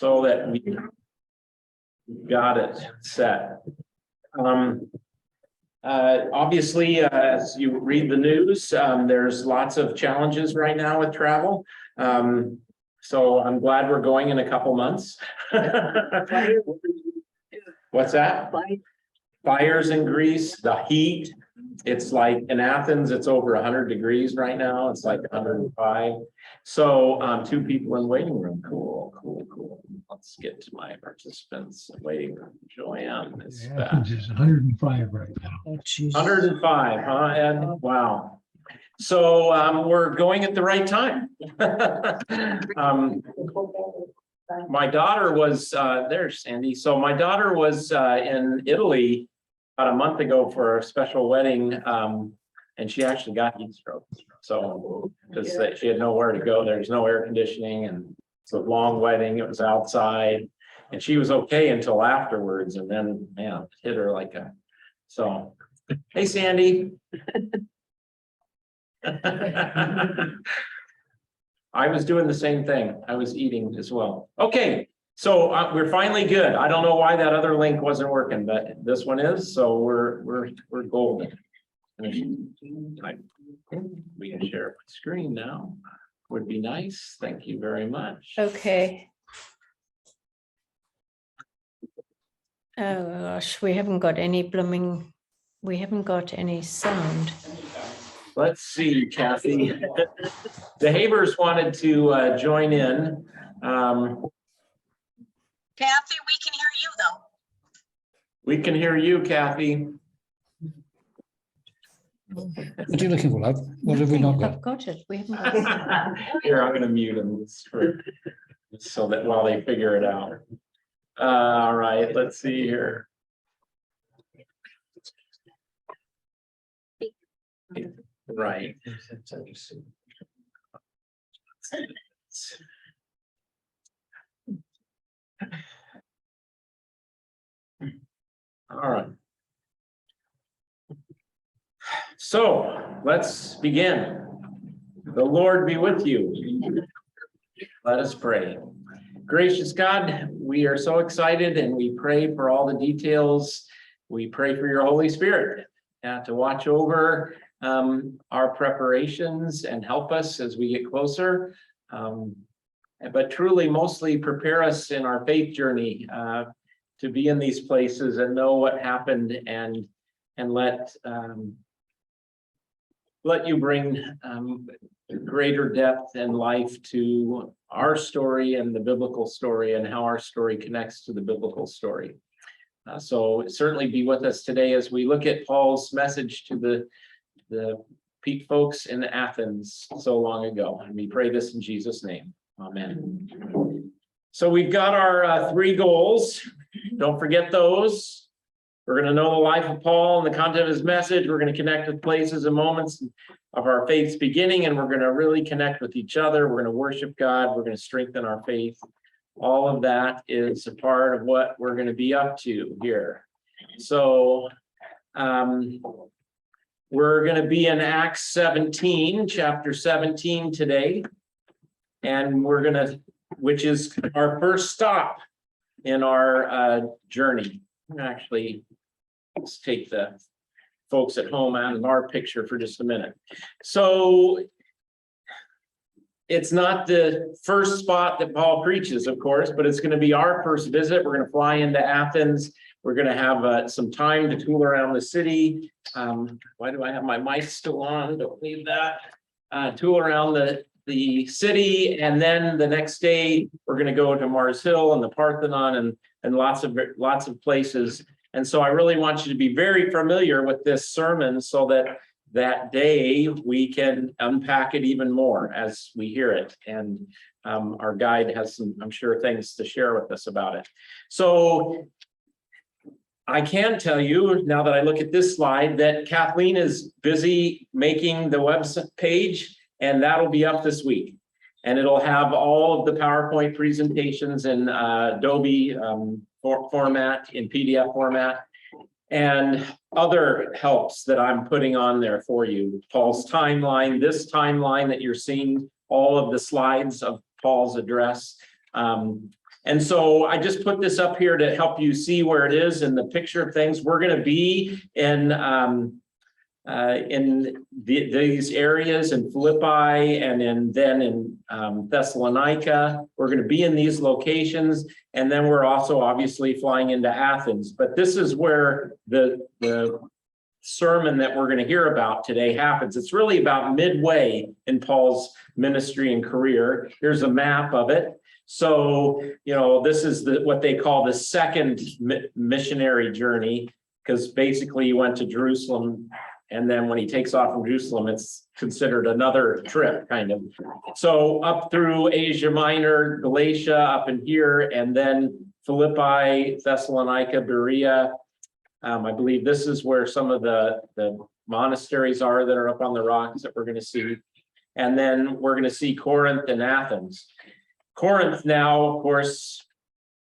so that we got it set. Obviously, as you read the news, there's lots of challenges right now with travel. So I'm glad we're going in a couple months. What's that? Fires in Greece, the heat. It's like in Athens, it's over 100 degrees right now. It's like 105. So 2 people in waiting room. Cool. Let's get to my participants in waiting room. Joanne is back. It's 105 right now. Oh, geez. 105, huh, Ed? Wow. So we're going at the right time. My daughter was, there's Sandy. So my daughter was in Italy about a month ago for a special wedding, and she actually got heat stroke. So because she had nowhere to go, there's no air conditioning, and it's a long wedding. It was outside, and she was okay until afterwards, and then man, it hit her like a. So, hey Sandy. I was doing the same thing. I was eating as well. Okay, so we're finally good. I don't know why that other link wasn't working, but this one is. So we're golden. We can share my screen now. Would be nice. Thank you very much. Okay. Oh gosh, we haven't got any sound. Let's see, Kathy. The Havers wanted to join in. Kathy, we can hear you though. We can hear you, Kathy. What are you looking for, love? What have we not got? I've got it. We haven't got it. Here, I'm going to mute them so that while they figure it out. All right, let's see here. Right. All right. So let's begin. The Lord be with you. Let us pray. Gracious God, we are so excited and we pray for all the details. We pray for your Holy Spirit to watch over our preparations and help us as we get closer. But truly, mostly prepare us in our faith journey to be in these places and know what happened and let you bring greater depth and life to our story and the biblical story and how our story connects to the biblical story. So certainly be with us today as we look at Paul's message to the folks in Athens so long ago. And we pray this in Jesus' name. Amen. So we've got our 3 goals. Don't forget those. We're going to know the life of Paul and the content of his message. We're going to connect with places and moments of our faith's beginning, and we're going to really connect with each other. We're going to worship God. We're going to strengthen our faith. All of that is a part of what we're going to be up to here. So we're going to be in Acts 17, chapter 17 today. And we're going to, which is our first stop in our journey. Actually, let's take the folks at home out of our picture for just a minute. So it's not the first spot that Paul preaches, of course, but it's going to be our first visit. We're going to fly into Athens. We're going to have some time to tool around the city. Why do I have my mic still on? Don't need that. Tool around the city, and then the next day we're going to go to Mars Hill and the Parthenon and lots of places. And so I really want you to be very familiar with this sermon so that day we can unpack it even more as we hear it. And our guide has some, I'm sure, things to share with us about it. So I can tell you, now that I look at this slide, that Kathleen is busy making the website page, and that'll be up this week. And it'll have all of the PowerPoint presentations in Adobe format, in PDF format, and other helps that I'm putting on there for you. Paul's timeline, this timeline that you're seeing, all of the slides of Paul's address. And so I just put this up here to help you see where it is in the picture of things. We're going to be in these areas in Philippi and in Thessalonica. We're going to be in these locations, and then we're also obviously flying into Athens. But this is where the sermon that we're going to hear about today happens. It's really about midway in Paul's ministry and career. Here's a map of it. So, this is what they call the second missionary journey, because basically he went to Jerusalem, and then when he takes off from Jerusalem, it's considered another trip, kind of. So up through Asia Minor, Galatia, up in here, and then Philippi, Thessalonica, Berea. I believe this is where some of the monasteries are that are up on the rocks that we're going to see. And then we're going to see Corinth and Athens. Corinth now, of course,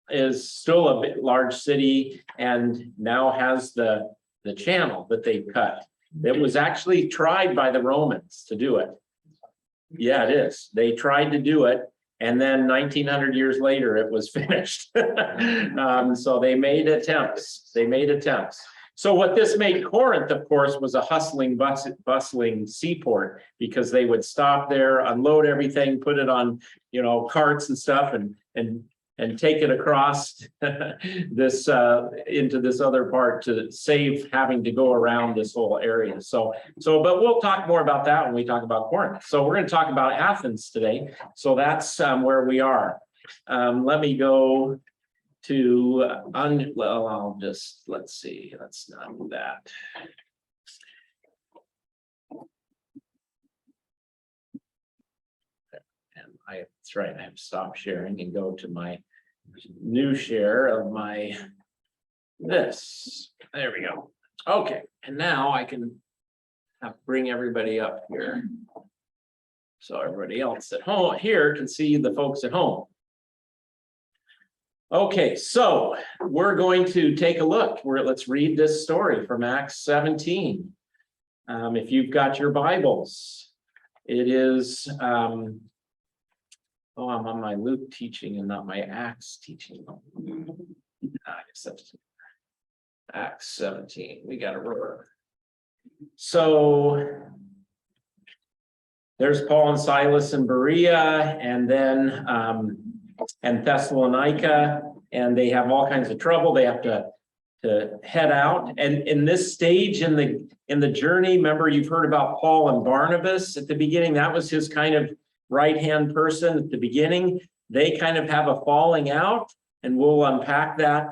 is still a bit large city and now has the channel that they cut. It was actually tried by the Romans to do it. Yeah, it is. They tried to do it, and then 1900 years later, it was finished. So they made attempts. So what this made Corinth, of course, was a hustling, bustling seaport, because they would stop there, unload everything, put it on, carts and stuff, and take it across this into this other part to save having to go around this whole area. But we'll talk more about that when we talk about Corinth. So we're going to talk about Athens today. So that's where we are. Let me go to let's see. Let's not do that. That's right. I have to stop sharing and go to my new share of this. There we go. Okay, and now I can bring everybody up here, so everybody else at home here can see the folks at home. Okay, so we're going to take a look. Let's read this story from Acts 17. If you've got your Bibles, it is. Oh, I'm on my Luke teaching and not my Acts teaching. Acts 17. We got a roar. So there's Paul and Silas in Berea, and then and Thessalonica, and they have all kinds of trouble. They have to head out. And in this stage in the journey, remember, you've heard about Paul and Barnabas at the beginning. That was his kind of right-hand person at the beginning. They kind of have a falling out, and we'll unpack that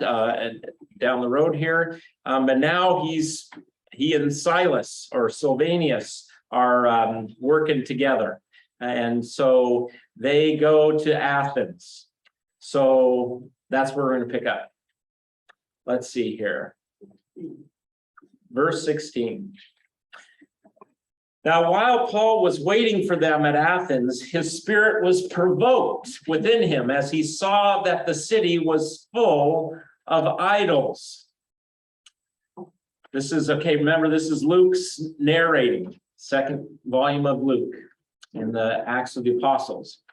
down the road here. But now he and Silas, or Silvanus, are working together. And so they go to Athens. So that's where we're going to pick up. Let's see here. Verse 16. Now, while Paul was waiting for them at Athens, his spirit was provoked within him as he saw that the city was full of idols. This is, okay, remember, this is Luke's narrating, second volume of Luke in the Acts of the Apostles.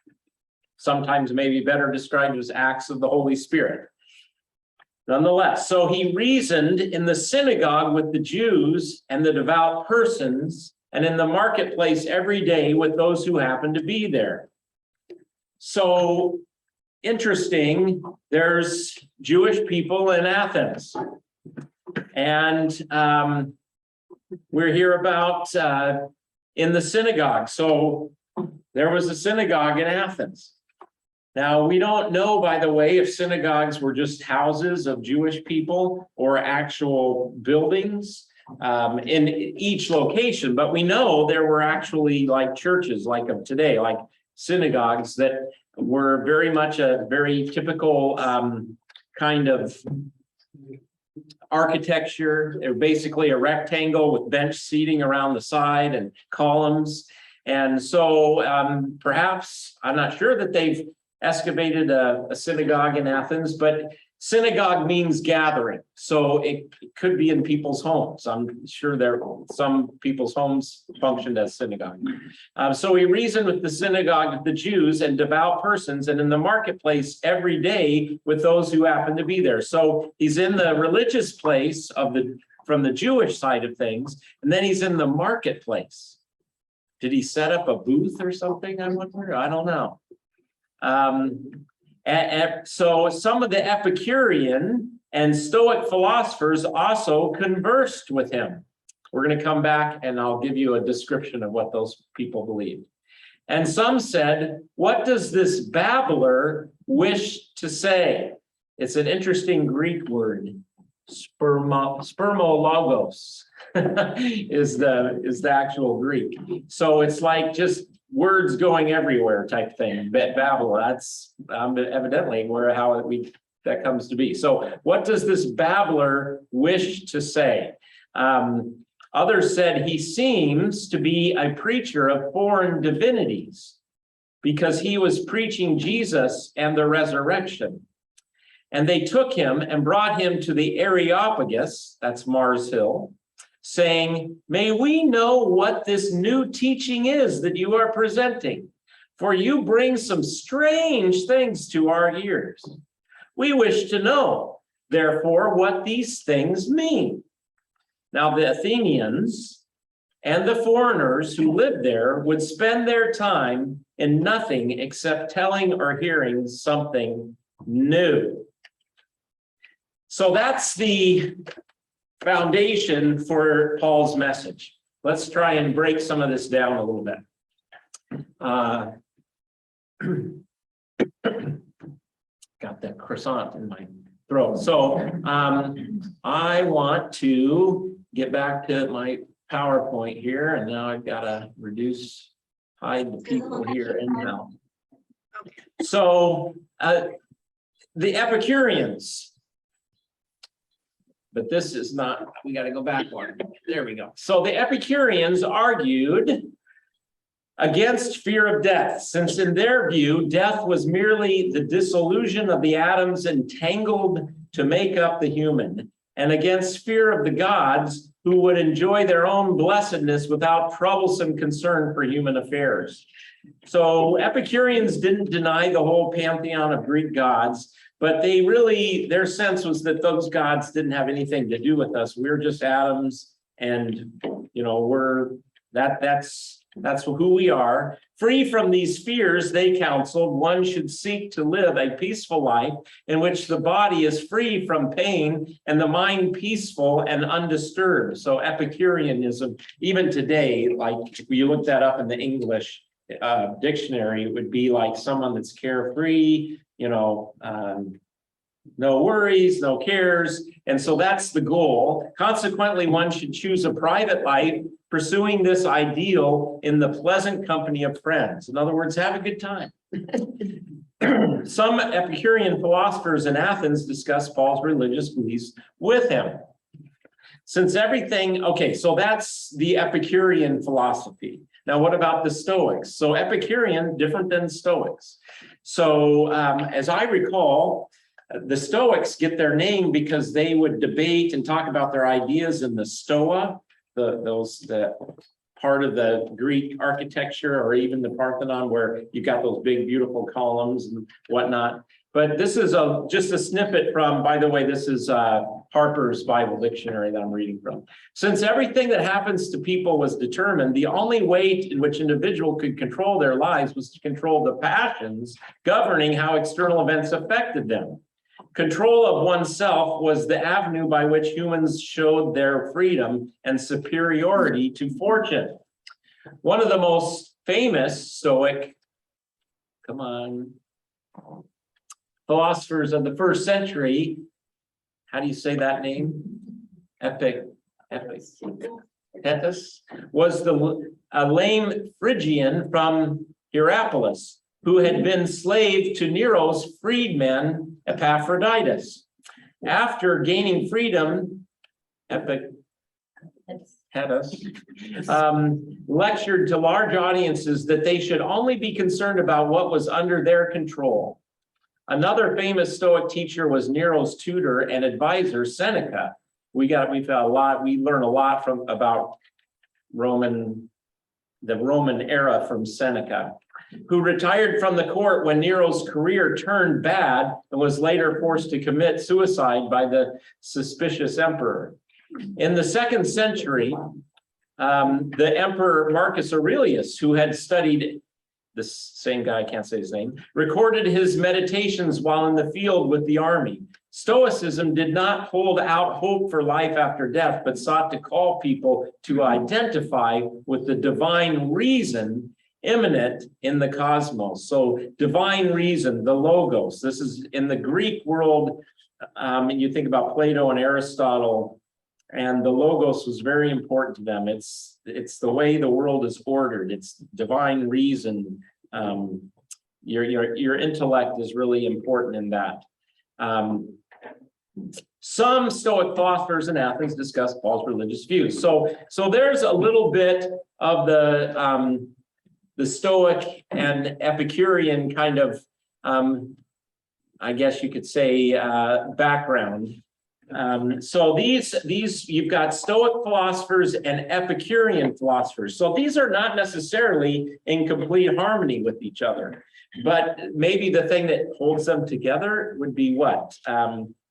Sometimes maybe better described as Acts of the Holy Spirit. Nonetheless, so he reasoned in the synagogue with the Jews and the devout persons, and in the marketplace every day with those who happen to be there. So interesting, there's Jewish people in Athens. And we're here about in the synagogue. So there was a synagogue in Athens. Now, we don't know, by the way, if synagogues were just houses of Jewish people or actual buildings in each location, but we know there were actually like churches like of today, like synagogues that were very much a very typical kind of architecture. They're basically a rectangle with bench seating around the side and columns. And so perhaps, I'm not sure that they've excavated a synagogue in Athens, but synagogue means gathering. So it could be in people's homes. I'm sure some people's homes functioned as synagogue. So he reasoned with the synagogue of the Jews and devout persons, and in the marketplace every day with those who happen to be there. So he's in the religious place from the Jewish side of things, and then he's in the marketplace. Did he set up a booth or something? I wonder. I don't know. So some of the Epicurean and Stoic philosophers also conversed with him. We're going to come back and I'll give you a description of what those people believed. And some said, what does this babbler wish to say? It's an interesting Greek word. Spermologos is the actual Greek. So it's like just words going everywhere type thing. Babble, that's evidently that comes to be. So what does this babbler wish to say? Others said he seems to be a preacher of foreign divinities because he was preaching Jesus and the resurrection. And they took him and brought him to the Areopagus, that's Mars Hill, saying, may we know what this new teaching is that you are presenting, for you bring some strange things to our ears. We wish to know, therefore, what these things mean. Now, the Athenians and the foreigners who lived there would spend their time in nothing except telling or hearing something new. So that's the foundation for Paul's message. Let's try and break some of this down a little bit. Got that croissant in my throat. So I want to get back to my PowerPoint here, and now I've got to hide the people here anyhow. So the Epicureans. But this is not, we got to go back one. There we go. So the Epicureans argued against fear of death, since in their view, death was merely the dissolution of the atoms entangled to make up the human, and against fear of the gods who would enjoy their own blessedness without troublesome concern for human affairs. So Epicureans didn't deny the whole pantheon of Greek gods, but their sense was that those gods didn't have anything to do with us. We're just atoms, and that's who we are. Free from these fears, they counseled, one should seek to live a peaceful life in which the body is free from pain and the mind peaceful and undisturbed. So Epicureanism, even today, like if you look that up in the English dictionary, it would be like someone that's carefree, no worries, no cares. And so that's the goal. Consequently, one should choose a private life, pursuing this ideal in the pleasant company of friends. In other words, have a good time. Some Epicurean philosophers in Athens discussed Paul's religious beliefs with him. Since everything, okay, so that's the Epicurean philosophy. Now, what about the Stoics? So Epicurean, different than Stoics. So as I recall, the Stoics get their name because they would debate and talk about their ideas in the Stoa, the part of the Greek architecture, or even the Parthenon, where you got those big, beautiful columns and whatnot. But this is just a snippet from, by the way, this is Harper's Bible Dictionary that I'm reading from. Since everything that happens to people was determined, the only way in which individual could control their lives was to control the passions governing how external events affected them. Control of oneself was the avenue by which humans showed their freedom and superiority to fortune. One of the most famous Stoic, philosophers of the first century, how do you say that name? Epictetus, was a lame Phrygian from Hierapolis, who had been slave to Nero's freedman Epaphroditus. After gaining freedom, had us, lectured to large audiences that they should only be concerned about what was under their control. Another famous Stoic teacher was Nero's tutor and advisor, Seneca. We learn a lot about the Roman era from Seneca, who retired from the court when Nero's career turned bad and was later forced to commit suicide by the suspicious emperor. In the 2nd century, the emperor Marcus Aurelius, who had studied, this same guy, I can't say his name, recorded his meditations while in the field with the army. Stoicism did not hold out hope for life after death, but sought to call people to identify with the divine reason immanent in the cosmos. So divine reason, the logos. This is in the Greek world, and you think about Plato and Aristotle, and the logos was very important to them. It's the way the world is ordered. It's divine reason. Your intellect is really important in that. Some Stoic philosophers in Athens discussed Paul's religious views. So there's a little bit of the Stoic and Epicurean kind of, I guess you could say, background. So these you've got Stoic philosophers and Epicurean philosophers. So these are not necessarily in complete harmony with each other, but maybe the thing that holds them together would be what?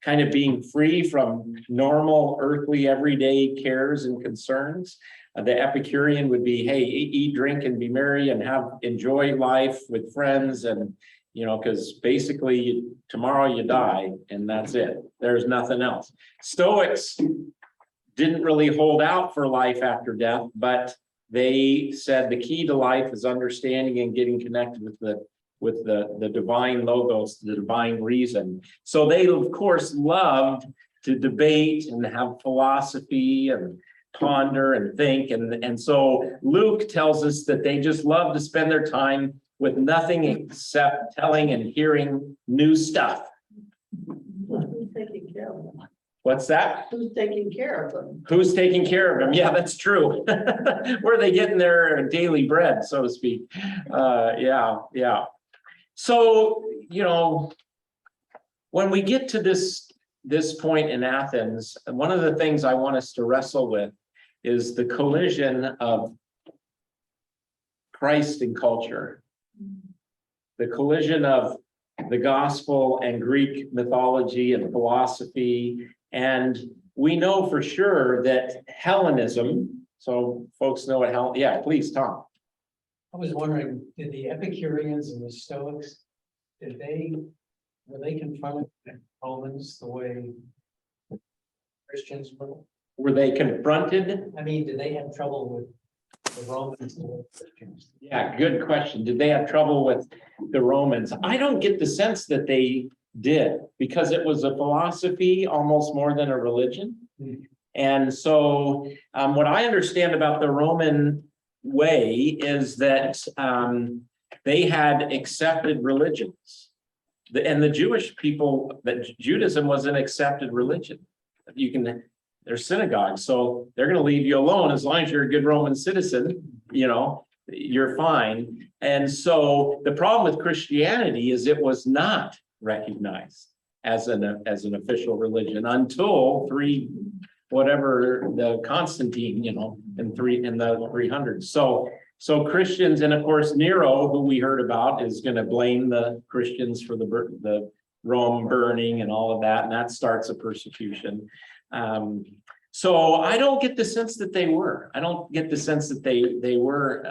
Kind of being free from normal earthly everyday cares and concerns. The Epicurean would be, hey, eat, drink, and be merry, and enjoy life with friends, and because basically tomorrow you die and that's it. There's nothing else. Stoics didn't really hold out for life after death, but they said the key to life is understanding and getting connected with the divine logos, the divine reason. So they, of course, loved to debate and have philosophy and ponder and think. And so Luke tells us that they just love to spend their time with nothing except telling and hearing new stuff. Who's taking care of them? What's that? Who's taking care of them? Who's taking care of them? Yeah, that's true. Where are they getting their daily bread, so to speak? Yeah. So, when we get to this point in Athens, one of the things I want us to wrestle with is the collision of Christ and culture, the collision of the gospel and Greek mythology and philosophy. And we know for sure that Hellenism, so folks know what yeah, please, Tom. I was wondering, did the Epicureans and the Stoics, were they confronted with Romans the way Christians were? Were they confronted? I mean, did they have trouble with the Romans the way Christians? Yeah, good question. Did they have trouble with the Romans? I don't get the sense that they did, because it was a philosophy almost more than a religion. And so what I understand about the Roman way is that they had accepted religions. And the Jewish people, that Judaism was an accepted religion. They're synagogues, so they're going to leave you alone as long as you're a good Roman citizen, you're fine. And so the problem with Christianity is it was not recognized as an official religion until Constantine, in the 300s. So Christians, and of course Nero, who we heard about, is going to blame the Christians for the Rome burning and all of that, and that starts a persecution. So I don't get the sense that they were. I don't get the sense that they were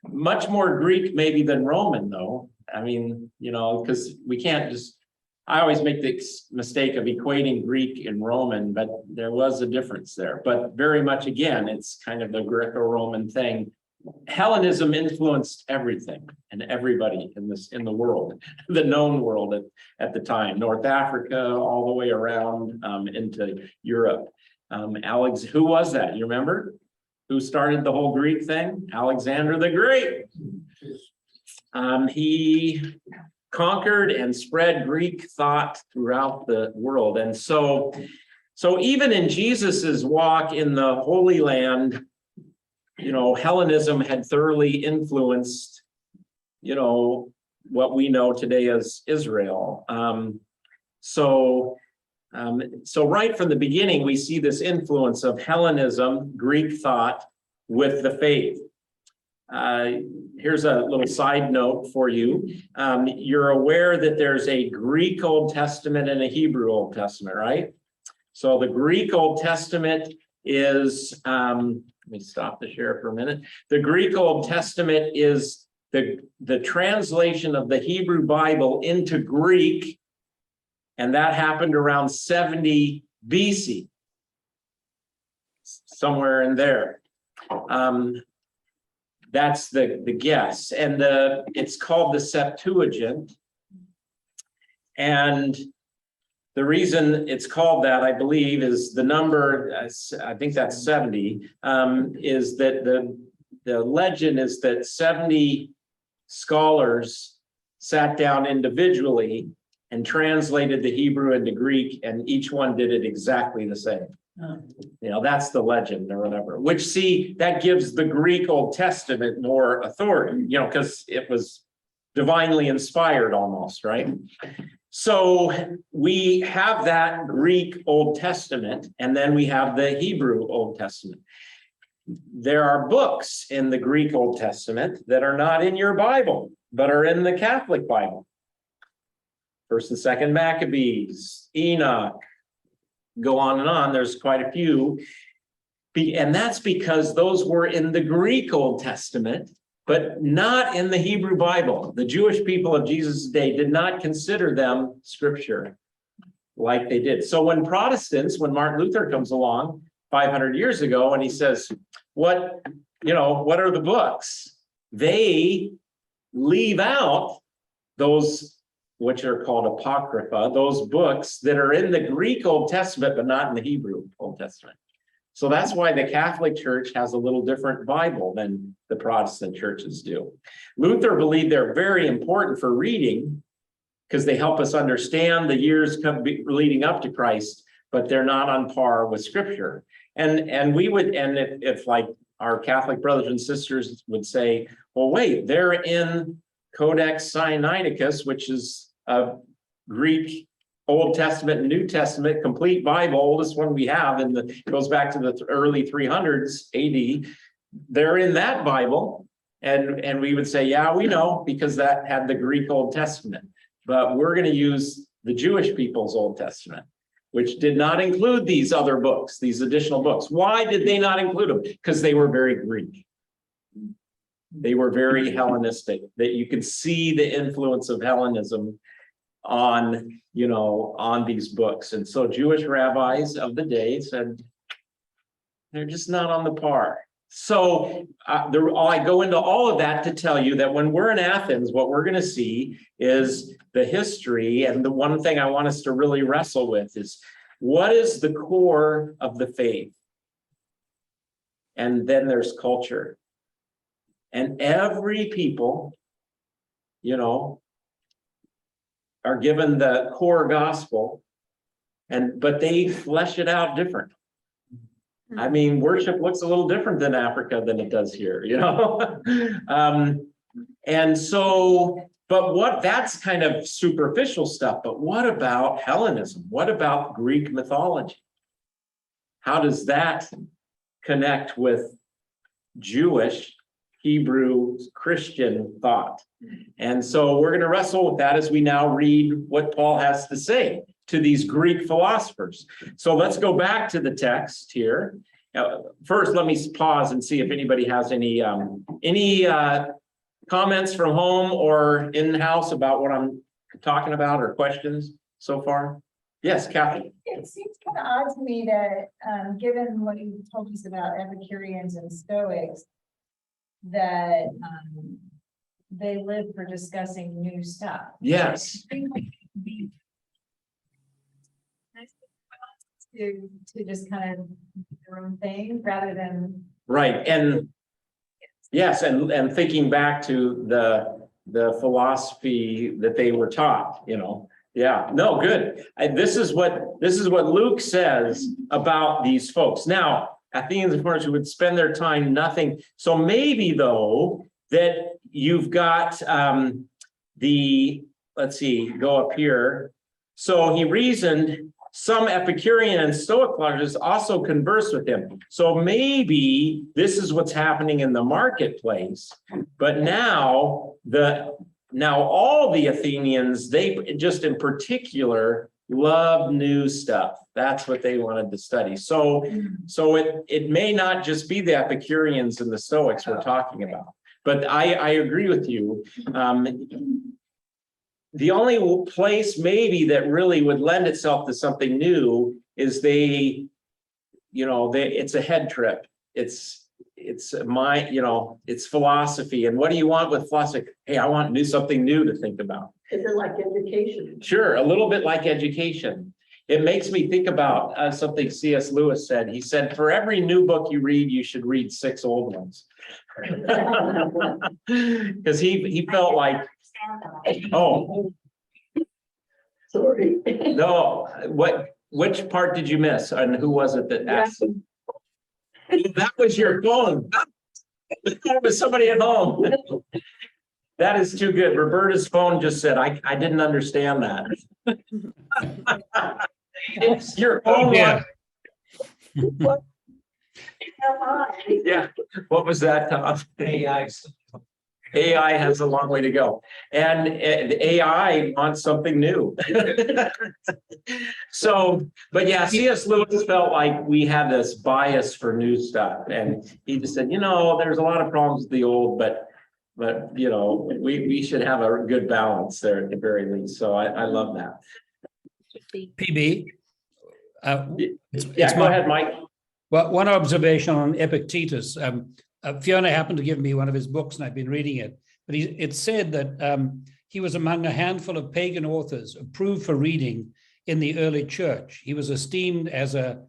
much more Greek maybe than Roman, though. I mean, because we can't just, I always make the mistake of equating Greek and Roman, but there was a difference there. But very much, again, it's kind of the Greco-Roman thing. Hellenism influenced everything and everybody in the world, the known world at the time, North Africa, all the way around into Europe. Who was that? You remember? Who started the whole Greek thing? Alexander the Great. He conquered and spread Greek thought throughout the world. And so So even in Jesus's walk in the Holy Land, Hellenism had thoroughly influenced, what we know today as Israel. So right from the beginning, we see this influence of Hellenism, Greek thought, with the faith. Here's a little side note for you. You're aware that there's a Greek Old Testament and a Hebrew Old Testament, right? So the Greek Old Testament is, let me stop the share for a minute. The Greek Old Testament is the translation of the Hebrew Bible into Greek, and that happened around 70 BC, somewhere in there. That's the guess, and it's called the Septuagint, and the reason it's called that, I believe, is the number, I think that's 70, is that the legend is that 70 scholars sat down individually and translated the Hebrew into Greek, and each one did it exactly the same. That's the legend or whatever, which, see, that gives the Greek Old Testament more authority, because it was divinely inspired almost, right? So we have that Greek Old Testament, and then we have the Hebrew Old Testament. There are books in the Greek Old Testament that are not in your Bible, but are in the Catholic Bible. First and Second Maccabees, Enoch, go on and on. There's quite a few. And that's because those were in the Greek Old Testament, but not in the Hebrew Bible. The Jewish people of Jesus' day did not consider them scripture like they did. So when Martin Luther comes along 500 years ago and he says, what are the books? They leave out those, which are called Apocrypha, those books that are in the Greek Old Testament, but not in the Hebrew Old Testament. So that's why the Catholic Church has a little different Bible than the Protestant churches do. Luther believed they're very important for reading because they help us understand the years leading up to Christ, but they're not on par with Scripture. And if like our Catholic brothers and sisters would say, well, wait, they're in Codex Sinaiticus, which is a Greek Old Testament and New Testament complete Bible, oldest one we have, and it goes back to the early 300s AD. They're in that Bible, and we would say, yeah, we know, because that had the Greek Old Testament, but we're going to use the Jewish people's Old Testament, which did not include these other books, these additional books. Why did they not include them? Because they were very Greek. They were very Hellenistic, that you could see the influence of Hellenism on these books. And so Jewish rabbis of the day said, they're just not on the par. So I go into all of that to tell you that when we're in Athens, what we're going to see is the history. And the one thing I want us to really wrestle with is, what is the core of the faith? And then there's culture. And every people, are given the core gospel, but they flesh it out different. I mean, worship looks a little different in Africa than it does here, and so, but that's kind of superficial stuff. But what about Hellenism? What about Greek mythology? How does that connect with Jewish, Hebrew, Christian thought? And so we're going to wrestle with that as we now read what Paul has to say to these Greek philosophers. So let's go back to the text here. First, let me pause and see if anybody has any comments from home or in-house about what I'm talking about, or questions so far. Yes, Kathy. It seems kind of odd to me that, given what you told us about Epicureans and Stoics, that they live for discussing new stuff. Yes. To just kind of do their own thing rather than. Right. And yes, and thinking back to the philosophy that they were taught, Yeah, no, good. This is what Luke says about these folks. Now, Athenians, of course, would spend their time nothing. So maybe though, that you've got let's see, go up here. So he reasoned, some Epicurean and Stoic philosophers also converse with him. So maybe this is what's happening in the marketplace. But now all the Athenians, they just in particular love new stuff. That's what they wanted to study. So it may not just be the Epicureans and the Stoics we're talking about. But I agree with you. The only place maybe that really would lend itself to something new is it's a head trip. It's philosophy. And what do you want with philosophy? Hey, I want something new to think about. Is it like education? Sure, a little bit like education. It makes me think about something C.S. Lewis said. He said, for every new book you read, you should read 6 old ones. Because he felt like, oh, Sorry. no, which part did you miss? And who was it that asked? That was your phone. That was somebody at home. That is too good. Roberta's phone just said, I didn't understand that. It's your phone. Yeah. Yeah. What was that, Tom? AI has a long way to go. And AI wants something new. So, but yeah, C.S. Lewis felt like we had this bias for new stuff. And he just said, there's a lot of problems with the old, but we should have a good balance there at the very least. So I love that. PB. Go ahead, Mike. Well, one observation on Epictetus. Fiona happened to give me one of his books, and I've been reading it. But it said that he was among a handful of pagan authors approved for reading in the early church. He was esteemed as a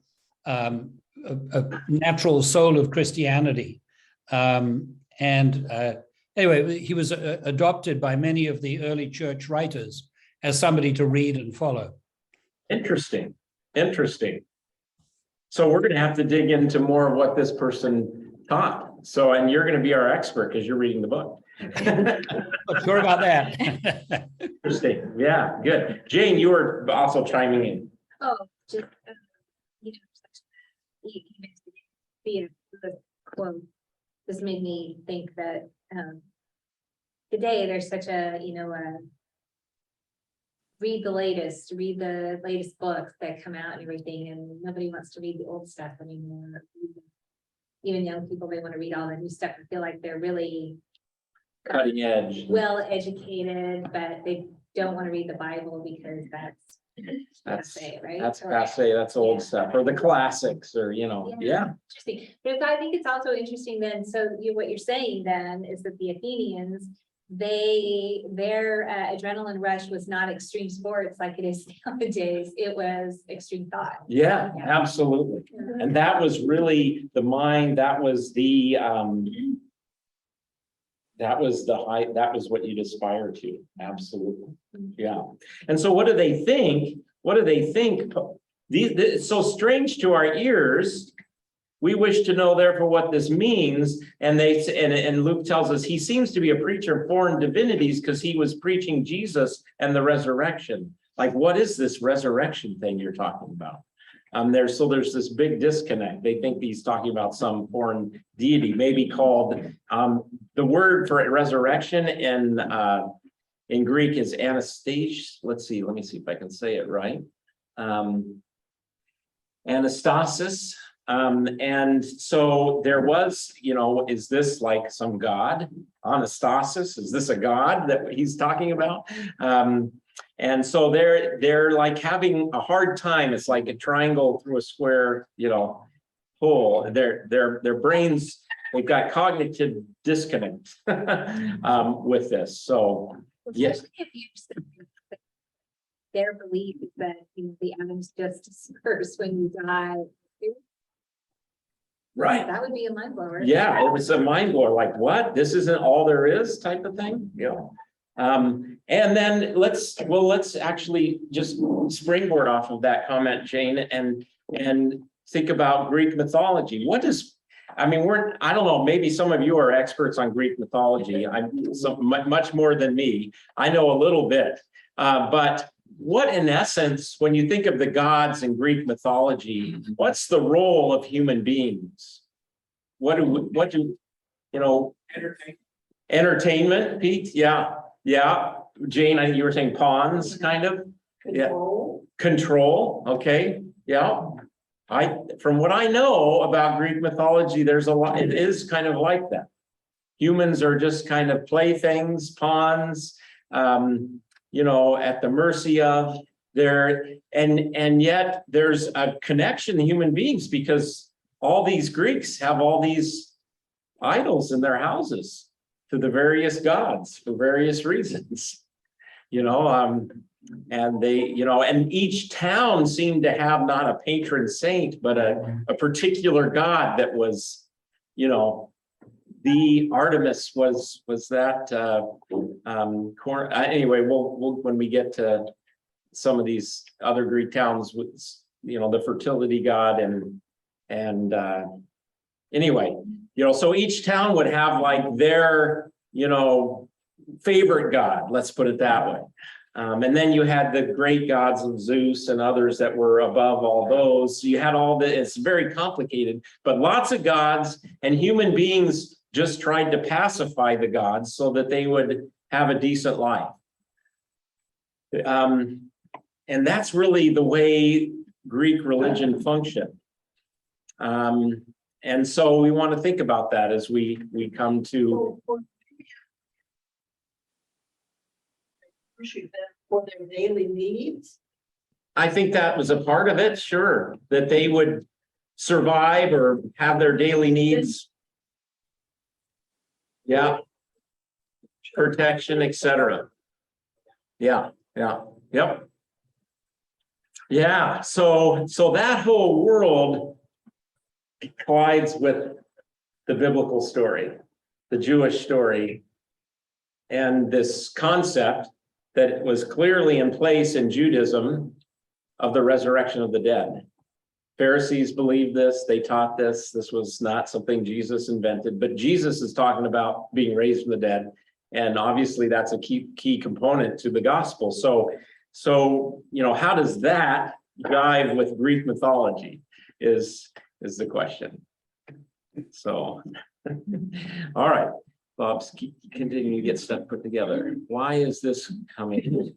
natural soul of Christianity. Anyway, he was adopted by many of the early church writers as somebody to read and follow. Interesting. So we're going to have to dig into more of what this person taught. So, and you're going to be our expert because you're reading the book. Not sure about that. Interesting. Yeah, good. Jane, you were also chiming in. Oh, just, the quote. This made me think that today there's such a, read the latest books that come out and everything, and nobody wants to read the old stuff anymore. Even young people, they want to read all the new stuff and feel like they're really Cutting edge. well educated, but they don't want to read the Bible because that's passe, right? That's passe, that's old stuff, or the classics, or yeah. Interesting. But I think it's also interesting then, so what you're saying then is that the Athenians, their adrenaline rush was not extreme sports like it is nowadays. It was extreme thought. Yeah, absolutely. And that was really the mind, that was the height, that was what you'd aspire to. Absolutely. Yeah. And so what do they think? It's so strange to our ears. We wish to know, therefore, what this means. And Luke tells us he seems to be a preacher of foreign divinities because he was preaching Jesus and the resurrection. Like, what is this resurrection thing you're talking about? There's this big disconnect. They think he's talking about some foreign deity, maybe called the word for resurrection in Greek is anastasis. Let me see if I can say it right. Anastasis. And so there was, is this like some god? Anastasis, is this a god that he's talking about? And so they're like having a hard time. It's like a triangle through a square, hole. Their brains, they've got cognitive disconnect with this. So yes. Especially if you their belief is that the atoms just disperse when you die. Right. That would be a mind blower. Yeah, it was a mind blower. Like, what? This isn't all there is, type of thing. And then let's actually just springboard off of that comment, Jane, and think about Greek mythology. I don't know, maybe some of you are experts on Greek mythology. I'm much more than me. I know a little bit. But what, in essence, when you think of the gods in Greek mythology, what's the role of human beings? What do entertainment, Pete? Yeah. Jane, I think you were saying pawns, kind of. Control. Control. Okay. Yeah. From what I know about Greek mythology, there's a lot. It is kind of like that. Humans are just kind of playthings, pawns. At the mercy of and yet there's a connection to human beings, because all these Greeks have all these idols in their houses to the various gods for various reasons, and they, and each town seemed to have not a patron saint, but a particular god that was, the Artemis was that anyway, we'll when we get to some of these other Greek towns with the fertility god and anyway, so each town would have like their favorite god, let's put it that way. And then you had the great gods of Zeus and others that were above all those. So you had all the, it's very complicated, but lots of gods, and human beings just tried to pacify the gods so that they would have a decent life. And that's really the way Greek religion functioned. And so we want to think about that as we come to. For their daily needs. I think that was a part of it, sure, that they would survive or have their daily needs. Yeah. Protection, etc. Yeah. Yep. Yeah, so that whole world collides with the biblical story, the Jewish story, and this concept that was clearly in place in Judaism of the resurrection of the dead. Pharisees believed this, they taught this. This was not something Jesus invented, but Jesus is talking about being raised from the dead. And obviously that's a key component to the gospel. So, how does that jive with Greek mythology is the question. So, all right. Bob's continuing to get stuff put together. Why is this coming?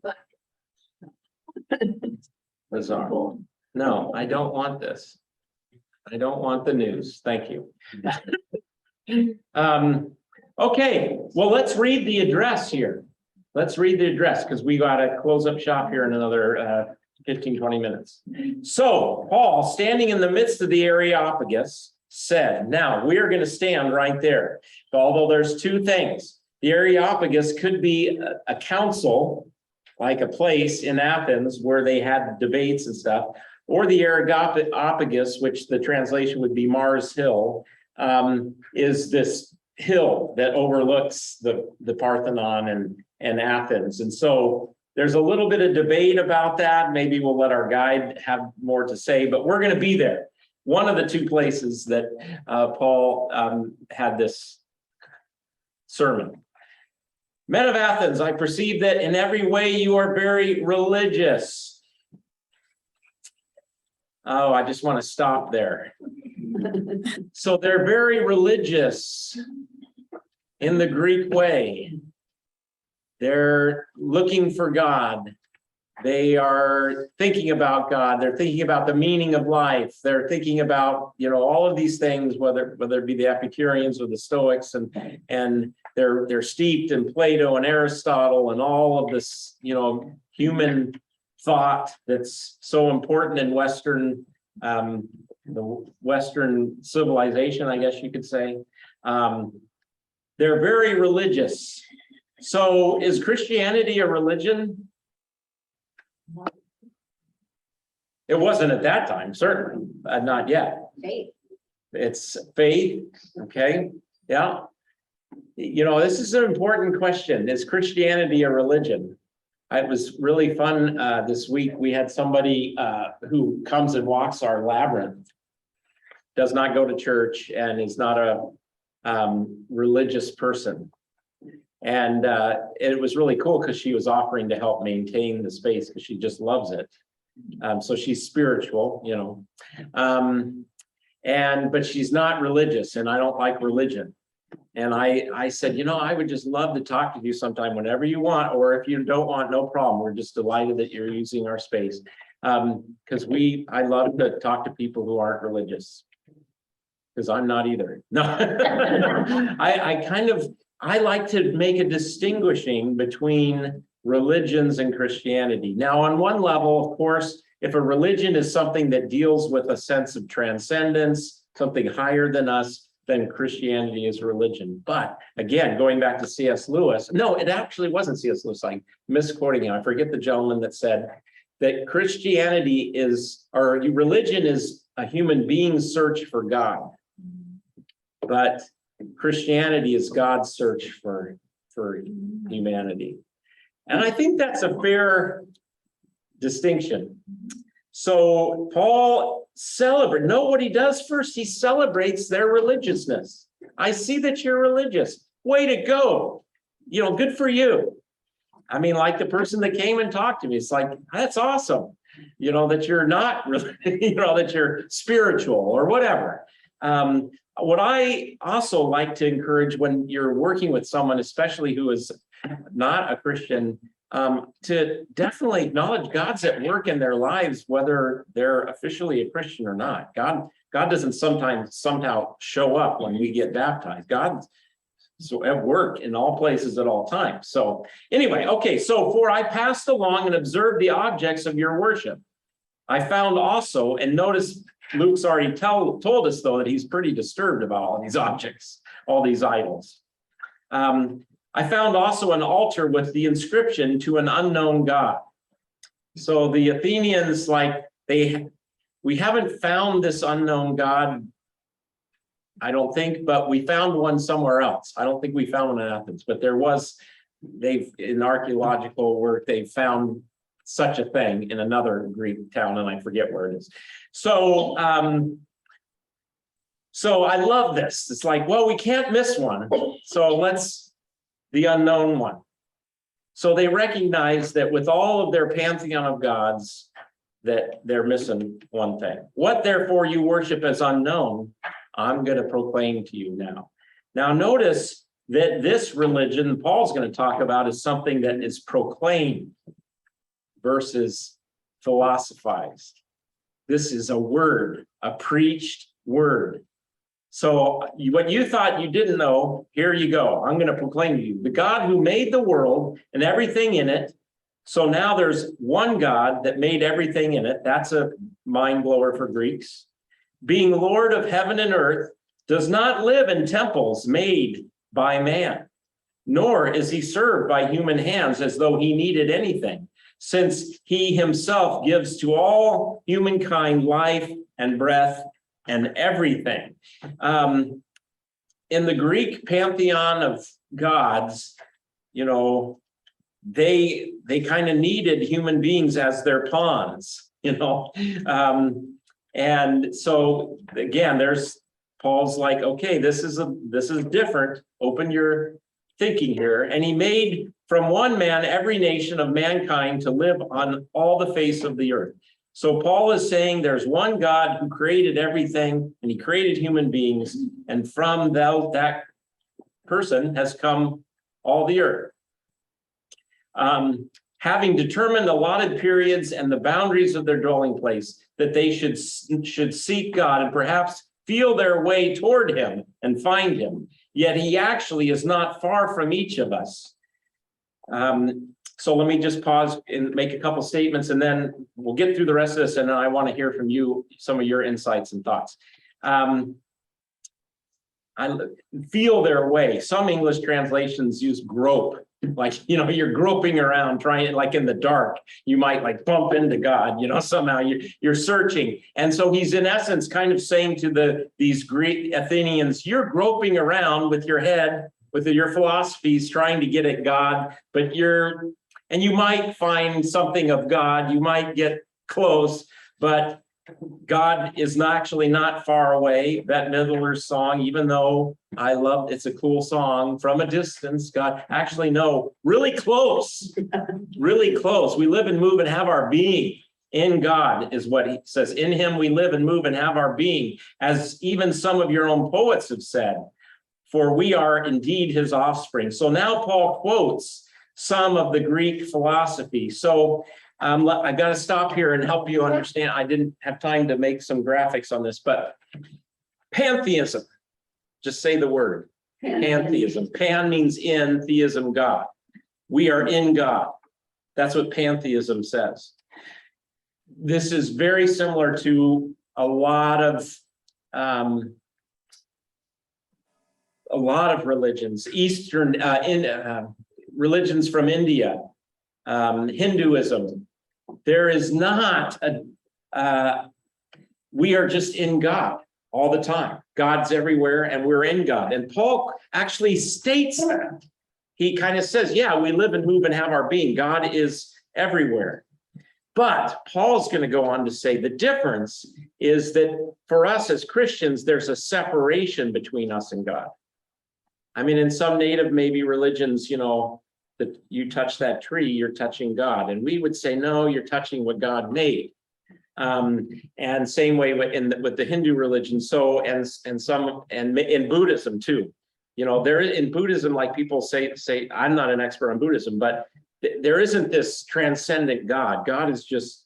Bizarre. No, I don't want this. I don't want the news. Thank you. Okay, well, let's read the address here. Let's read the address because we got to close up shop here in another 15, 20 minutes. So Paul, standing in the midst of the Areopagus, said, now we are going to stand right there. Although there's two things. The Areopagus could be a council, like a place in Athens where they had debates and stuff, or the Areopagus, which the translation would be Mars Hill, is this hill that overlooks the Parthenon and Athens. And so there's a little bit of debate about that. Maybe we'll let our guide have more to say, but we're going to be there. One of the two places that Paul had this sermon. Men of Athens, I perceive that in every way you are very religious. Oh, I just want to stop there. So they're very religious in the Greek way. They're looking for God. They are thinking about God. They're thinking about the meaning of life. They're thinking about, all of these things, whether it be the Epicureans or the Stoics, and they're steeped in Plato and Aristotle and all of this, human thought that's so important in Western, the Western civilization, I guess you could say. They're very religious. So is Christianity a religion? It wasn't at that time, certainly, not yet. Faith. It's faith, okay, yeah. This is an important question. Is Christianity a religion? It was really fun this week. We had somebody who comes and walks our labyrinth, does not go to church, and is not a religious person. And it was really cool because she was offering to help maintain the space because she just loves it. So she's spiritual, but she's not religious, and I don't like religion. And I said, I would just love to talk to you sometime whenever you want, or if you don't want, no problem. We're just delighted that you're using our space. Because I love to talk to people who aren't religious. Because I'm not either. No, I like to make a distinguishing between religions and Christianity. Now, on one level, of course, if a religion is something that deals with a sense of transcendence, something higher than us, then Christianity is religion. But again, going back to C.S. Lewis, no, it actually wasn't C.S. Lewis. I'm misquoting him. I forget the gentleman that said that Christianity or religion is a human being's search for God. But Christianity is God's search for humanity. And I think that's a fair distinction. So Paul know what he does first. He celebrates their religiousness. I see that you're religious. Way to go. Good for you. I mean, like the person that came and talked to me, it's like, that's awesome. That you're not really, that you're spiritual or whatever. What I also like to encourage when you're working with someone, especially who is not a Christian, to definitely acknowledge God's at work in their lives, whether they're officially a Christian or not. God doesn't somehow show up when we get baptized. God's at work in all places at all times. So anyway, okay, so for I passed along and observed the objects of your worship. I found also, and notice Luke's already told us, though, that he's pretty disturbed about all these objects, all these idols. I found also an altar with the inscription to an unknown God. So the Athenians, we haven't found this unknown God, I don't think, but we found one somewhere else. I don't think we found one in Athens, but in archaeological work, they've found such a thing in another Greek town, and I forget where it is. So I love this. It's like, well, we can't miss one. So the unknown one. So they recognize that with all of their pantheon of gods, that they're missing one thing. What therefore you worship as unknown, I'm going to proclaim to you now. Now notice that this religion Paul's going to talk about is something that is proclaimed versus philosophized. This is a word, a preached word. So what you thought you didn't know, here you go. I'm going to proclaim to you the God who made the world and everything in it. So now there's one God that made everything in it. That's a mind blower for Greeks. Being Lord of heaven and earth, does not live in temples made by man, nor is he served by human hands as though he needed anything, since he himself gives to all humankind life and breath and everything. In the Greek pantheon of gods, they kind of needed human beings as their pawns, and so again, there's Paul's like, okay, this is different. Open your thinking here. And he made from one man every nation of mankind to live on all the face of the earth. So Paul is saying there's one God who created everything, and he created human beings, and from that person has come all the earth. Having determined allotted periods and the boundaries of their dwelling place, that they should seek God and perhaps feel their way toward him and find him. Yet he actually is not far from each of us. So let me just pause and make a couple statements, and then we'll get through the rest of this, and then I want to hear from you some of your insights and thoughts. I feel their way. Some English translations use grope, like, you're groping around trying, like in the dark, you might bump into God, somehow you're searching. And so he's in essence kind of saying to these Greek Athenians, you're groping around with your head with your philosophies trying to get at God, but and you might find something of God, you might get close, but God is actually not far away. Bette Midler's song, even though I love, it's a cool song, From a Distance, God, actually, no, really close, really close. We live and move and have our being in God, is what he says. In him we live and move and have our being, as even some of your own poets have said, for we are indeed his offspring. So now Paul quotes some of the Greek philosophy. So I got to stop here and help you understand. I didn't have time to make some graphics on this, but pantheism, just say the word, pantheism. Pan means in, theism, God. We are in God. That's what pantheism says. This is very similar to a lot of religions, Eastern religions from India, Hinduism. There is not we are just in God all the time. God's everywhere and we're in God. And Paul actually states that. He kind of says, yeah, we live and move and have our being. God is everywhere. But Paul's going to go on to say the difference is that for us as Christians, there's a separation between us and God. I mean, in some native maybe religions, you know, that you touch that tree, you're touching God. And we would say, no, you're touching what God made. And same way with the Hindu religion. So, and in Buddhism too, you know, there in Buddhism, like people say, I'm not an expert on Buddhism, but there isn't this transcendent God. God is just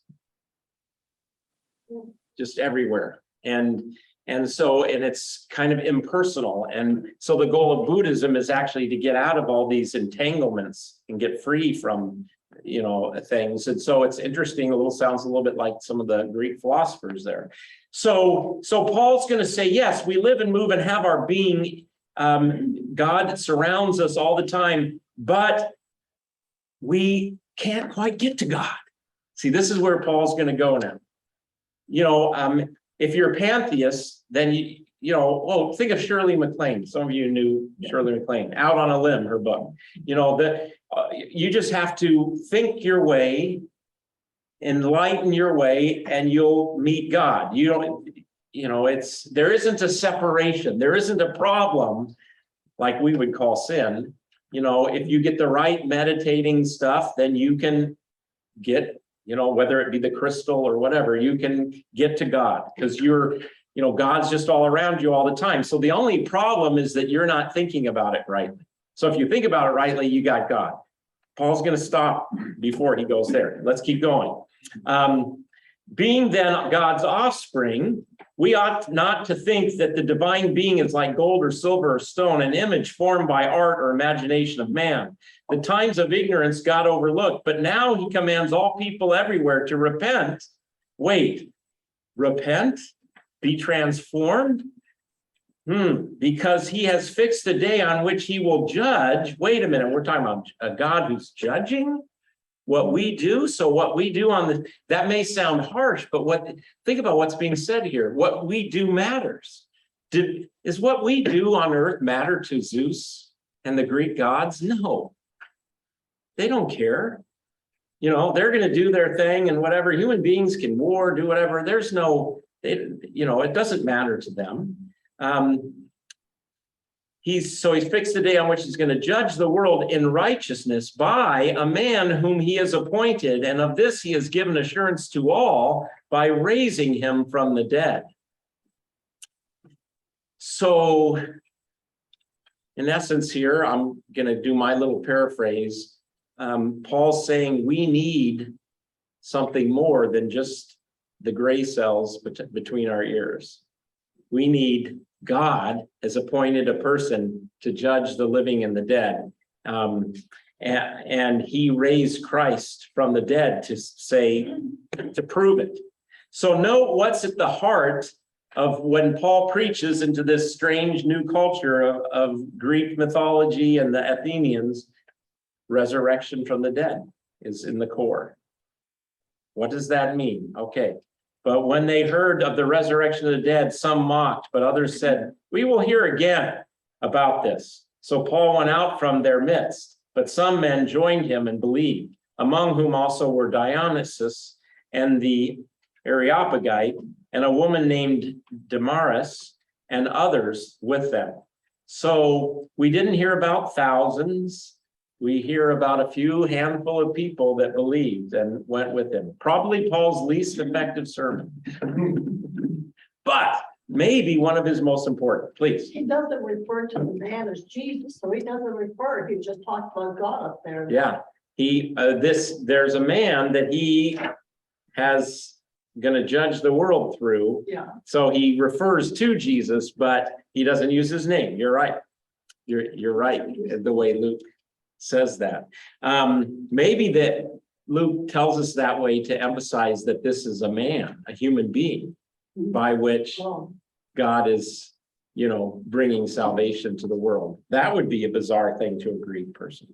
everywhere. And it's kind of impersonal. And so the goal of Buddhism is actually to get out of all these entanglements and get free from, you know, things. And so it's interesting, sounds a little bit like some of the Greek philosophers there. So Paul's going to say, yes, we live and move and have our being. God surrounds us all the time, but we can't quite get to God. See, this is where Paul's going to go now. You know, if you're a pantheist, then think of Shirley MacLaine. Some of you knew Shirley MacLaine, Out on a Limb, her book. You know, you just have to think your way, enlighten your way, and you'll meet God. There isn't a separation. There isn't a problem like we would call sin. You know, if you get the right meditating stuff, then you can get, whether it be the crystal or whatever, you can get to God because God's just all around you all the time. So the only problem is that you're not thinking about it rightly. So if you think about it rightly, you got God. Paul's going to stop before he goes there. Let's keep going. Being then God's offspring, we ought not to think that the divine being is like gold or silver or stone, an image formed by art or imagination of man. The times of ignorance God overlooked, but now he commands all people everywhere to repent. Wait, repent? Be transformed? Because he has fixed the day on which he will judge. Wait a minute, we're talking about a God who's judging what we do. So what we do that may sound harsh, but think about what's being said here. What we do matters. Is what we do on earth matter to Zeus and the Greek gods? No, they don't care. They're going to do their thing and whatever. Human beings can war, do whatever. It doesn't matter to them. He's fixed the day on which he's going to judge the world in righteousness by a man whom he has appointed, and of this he has given assurance to all by raising him from the dead. So, in essence here, I'm going to do my little paraphrase. Paul's saying we need something more than just the gray cells between our ears. We need God has appointed a person to judge the living and the dead. And he raised Christ from the dead to prove it. So note what's at the heart of when Paul preaches into this strange new culture of Greek mythology and the Athenians. Resurrection from the dead is in the core. What does that mean? Okay. But when they heard of the resurrection of the dead, some mocked, but others said, we will hear again about this. So Paul went out from their midst, but some men joined him and believed, among whom also were Dionysius and the Areopagite, and a woman named Damaris, and others with them. So we didn't hear about thousands. We hear about a few handful of people that believed and went with him. Probably Paul's least effective sermon. But maybe one of his most important. Please. He doesn't refer to the man as Jesus, so he doesn't refer, he just talks about God up there. Yeah, there's a man that he has gonna judge the world through. Yeah. So he refers to Jesus, but he doesn't use his name. You're right. You're right, the way Luke says that. Maybe that Luke tells us that way to emphasize that this is a man, a human being, by which Well, God is, bringing salvation to the world. That would be a bizarre thing to a Greek person,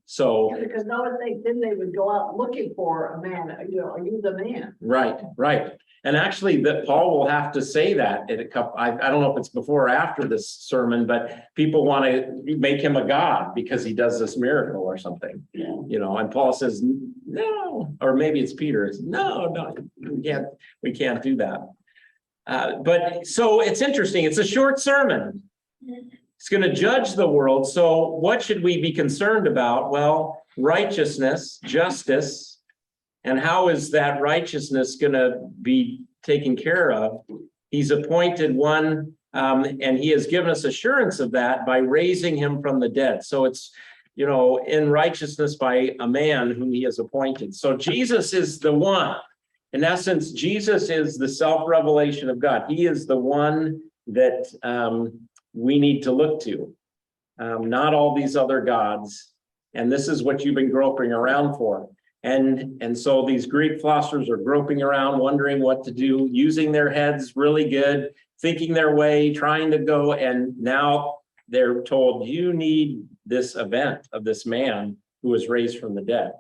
So, yeah, because nowadays, then they would go out looking for a man, are you the man? right. And actually that Paul will have to say that in a couple, I don't know if it's before or after this sermon, but people want to make him a god because he does this miracle or something, and Paul says, no, or maybe it's Peter, no, we can't do that. But so it's interesting. It's a short sermon. It's going to judge the world. So what should we be concerned about? Well, righteousness, justice, and how is that righteousness going to be taken care of? He's appointed one, and he has given us assurance of that by raising him from the dead. So it's, in righteousness by a man whom he has appointed. So Jesus is the one. In essence, Jesus is the self-revelation of God. He is the one that we need to look to, not all these other gods. And this is what you've been groping around for. And so these Greek philosophers are groping around, wondering what to do, using their heads really good, thinking their way, trying to go. And now they're told, you need this event of this man who was raised from the dead.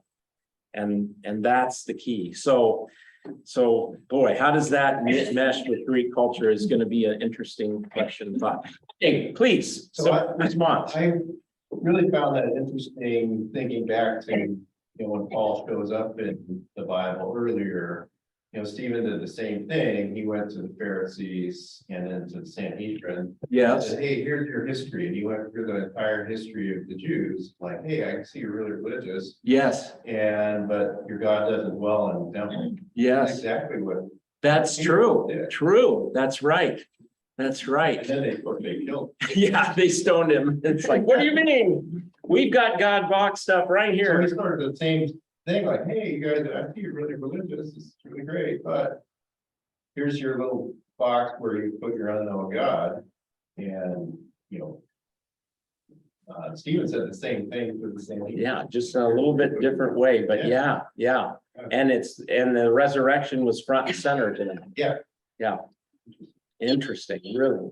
And that's the key. So boy, how does that mesh with Greek culture is going to be an interesting question. But hey, please, respond. I really found that interesting, thinking back to, when Paul shows up in the Bible earlier, Stephen did the same thing. He went to the Pharisees and then to the Sanhedrin. Yes. And said, hey, here's your history. And he went through the entire history of the Jews. Like, hey, I can see you're really religious. Yes. But your God doesn't dwell in the temple. Yes. That's exactly what. That's true. Yeah. True. That's right. That's right. And then they killed him. Yeah, they stoned him. It's like, what do you mean? We've got God box stuff right So here. he started the same thing, like, hey, you guys, I see you're really religious. It's really great, but here's your little box where you put your unknown God. And, Stephen said the same thing for the same. Yeah, just a little bit different way, but yeah. And the resurrection was front and center to them. Yeah. Interesting, really.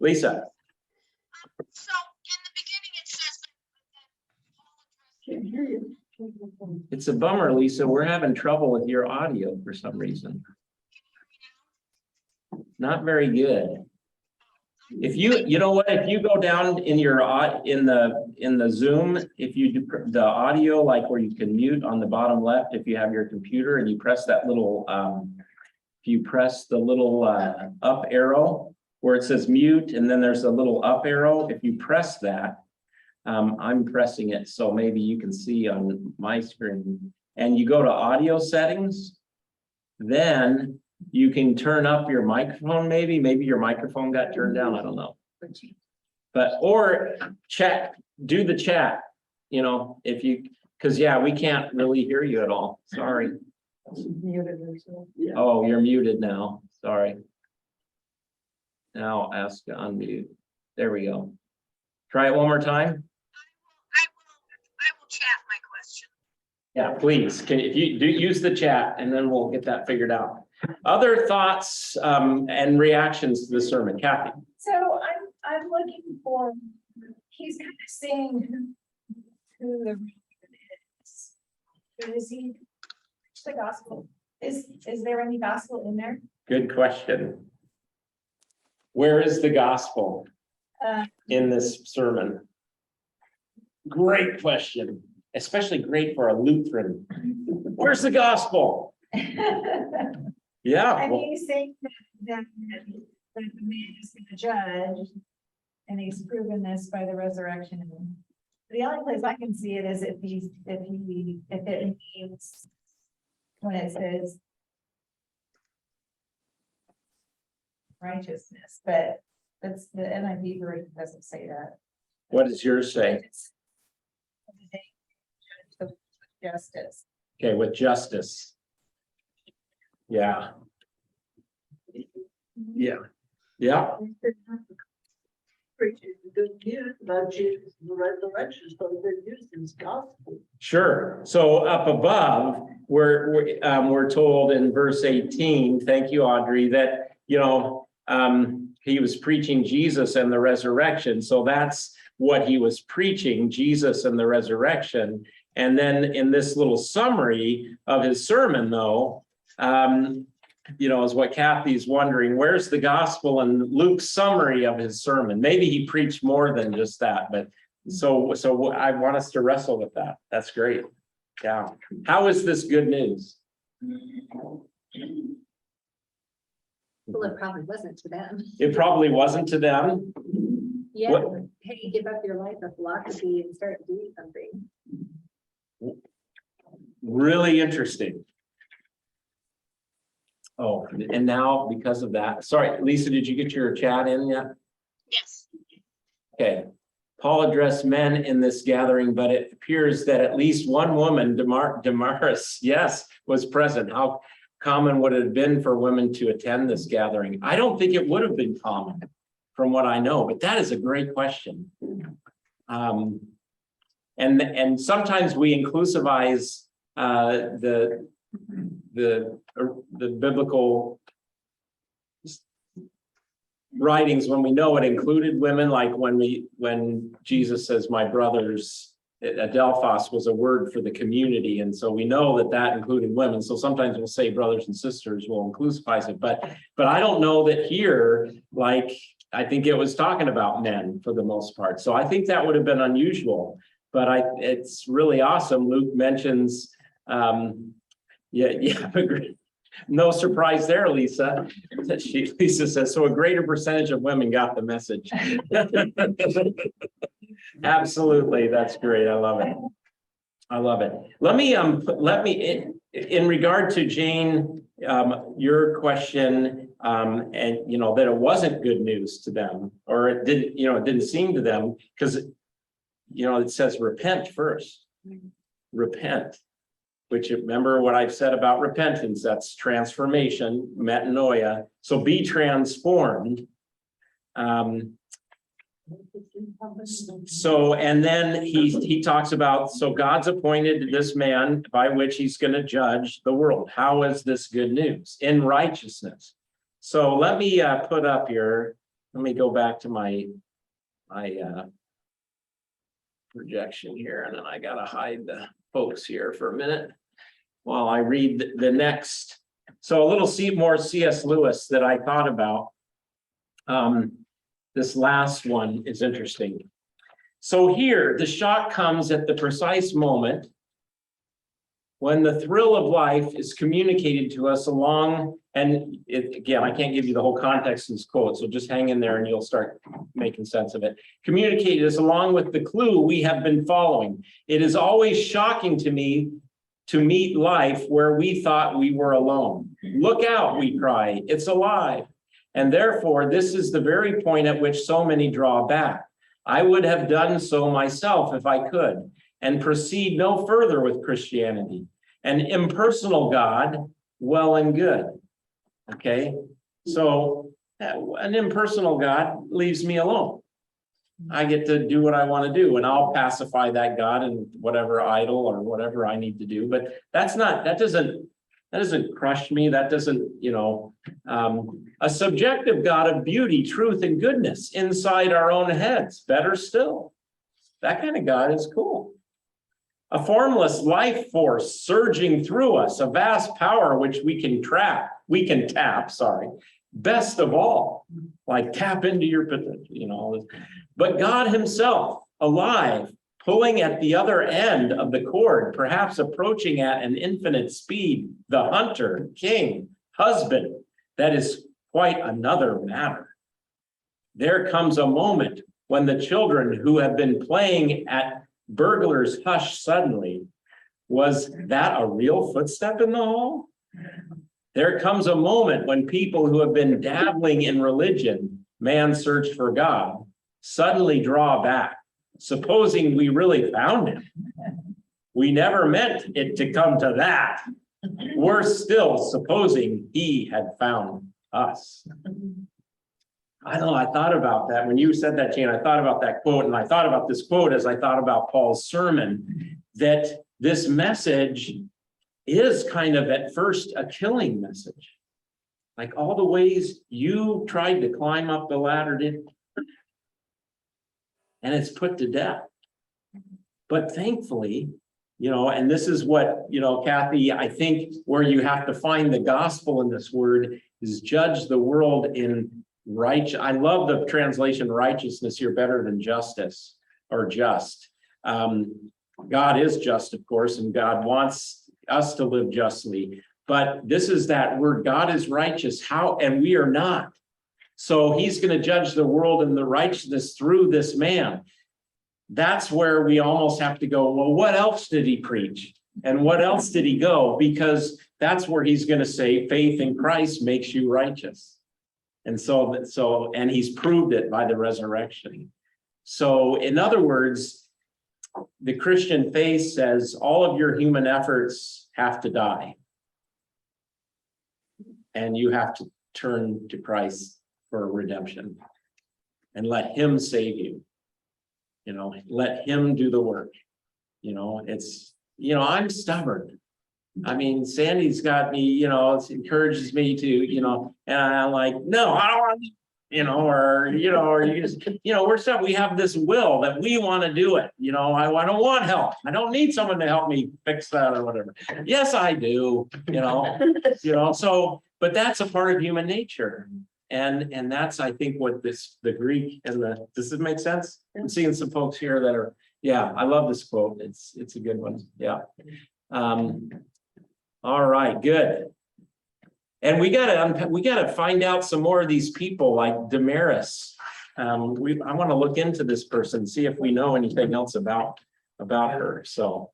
Lisa. So in the beginning, it says. Can't hear you. It's a bummer, Lisa. We're having trouble with your audio for some reason. Not very good. If you know what, if you go down in your in the Zoom, if you do the audio, like where you can mute on the bottom left, if you have your computer and you press that little if you press the little up arrow where it says mute, and then there's a little up arrow, if you press that, I'm pressing it so maybe you can see on my screen, and you go to audio settings, then you can turn up your microphone. Maybe your microphone got turned down. I don't know. But, or chat, do the chat, if you, because we can't really hear you at all. Sorry. Yeah. Oh, you're muted now. Sorry. Now ask to unmute. There we go. Try it one more time. I will chat my question. Yeah, please. If you do use the chat, and then we'll get that figured out. Other thoughts and reactions to the sermon, Kathy? So I'm looking for, he's kind of saying who the reader is. Is he the gospel? Is there any gospel in there? Good question. Where is the gospel? in this sermon? Great question, especially great for a Lutheran. Where's the gospel? Yeah, I well, mean, he's saying that the man is gonna judge. And he's proven this by the resurrection. The only place I can see it is if it means. When it says. Righteousness, but that's the NIV version doesn't say that. what does yours say? It's- Justice. Okay, with justice. Yeah. Yeah, yeah, Preaching the good news about Jesus, the resurrection, so the good news is gospel. sure. So up above, we're told in verse 18, thank you, Audrey, that, he was preaching Jesus and the resurrection. So that's what he was preaching, Jesus and the resurrection. And then in this little summary of his sermon, though, is what Kathy's wondering, where's the gospel in Luke's summary of his sermon? Maybe he preached more than just that, but so I want us to wrestle with that. That's great. Yeah. How is this good news? Well, it probably wasn't to them. It probably wasn't to them. Yeah, What- hey, give up your life of philosophy and start doing something. Really interesting. Oh, and now because of that, sorry, Lisa, did you get your chat in yet? Yes. Okay. Paul addressed men in this gathering, but it appears that at least one woman, Damaris, yes, was present. How common would it have been for women to attend this gathering? I don't think it would have been common from what I know, but that is a great question. And sometimes we inclusivize the biblical writings when we know it included women, like when Jesus says, my brothers, Adelphos was a word for the community. And so we know that included women. So sometimes we'll say brothers and sisters, we'll inclusivize it, but I don't know that here, like, I think it was talking about men for the most part. So I think that would have been unusual, but it's really awesome. Luke mentions, agree. No surprise there, Lisa. Lisa says, so a greater percentage of women got the message. Absolutely, that's great. I love it. I love it. Let me in regard to Jane, your question, and that it wasn't good news to them, or it didn't seem to them, because it says repent first. Repent. Which, remember what I've said about repentance, that's transformation, metanoia. So be transformed. So, and then he talks about, so God's appointed this man by which he's going to judge the world. How is this good news? In righteousness. So let me put up here, let me go back to my projection here, and then I got to hide the folks here for a minute while I read the next. So a little more C.S. Lewis that I thought about. This last one is interesting. So here, the shock comes at the precise moment when the thrill of life is communicated to us along, and again, I can't give you the whole context of this quote, so just hang in there and you'll start making sense of it. Communicated us along with the clue we have been following. It is always shocking to me to meet life where we thought we were alone. Look out, we cry, it's alive. And therefore, this is the very point at which so many draw back. I would have done so myself if I could, and proceed no further with Christianity. An impersonal God, well and good. Okay, so an impersonal God leaves me alone. I get to do what I want to do, and I'll pacify that God and whatever idol or whatever I need to do. But that doesn't crush me. That doesn't, a subjective God of beauty, truth, and goodness inside our own heads. Better still, that kind of God is cool. A formless life force surging through us, a vast power which we can tap. Best of all, like tap into your potential, but God himself, alive, pulling at the other end of the cord, perhaps approaching at an infinite speed, the hunter, king, husband, that is quite another matter. There comes a moment when the children who have been playing at burglars hush suddenly. Was that a real footstep in the hall? There comes a moment when people who have been dabbling in religion, man's search for God, suddenly draw back, supposing we really found him. We never meant it to come to that. Worse still, supposing he had found us. I don't know, I thought about that. When you said that, Jane, I thought about that quote, and I thought about this quote as I thought about Paul's sermon, that this message is kind of at first a killing message. Like all the ways you tried to climb up the ladder, and it's put to death. But thankfully, and this is what, Kathy, I think where you have to find the gospel in this word is judge the world in righteous. I love the translation righteousness here better than justice or just. God is just, of course, and God wants us to live justly. But this is that word, God is righteous. How? And we are not. So he's going to judge the world in the righteousness through this man. That's where we almost have to go, well, what else did he preach? And what else did he go? Because that's where he's going to say faith in Christ makes you righteous. And and he's proved it by the resurrection. So in other words, the Christian faith says all of your human efforts have to die. And you have to turn to Christ for redemption and let him save you. Let him do the work. I'm stubborn. I mean, Sandy's got me, it encourages me to, and I'm like, no, I don't want to, or you just, we're stuck. We have this will that we want to do it. I don't want help. I don't need someone to help me fix that or whatever. Yes, I do, so, but that's a part of human nature. And that's, I think, what the Greek and does this make sense? I'm seeing some folks here that are, I love this quote. It's a good one. Yeah. All right, good. And we gotta find out some more of these people like Damaris. I want to look into this person, see if we know anything else about her. So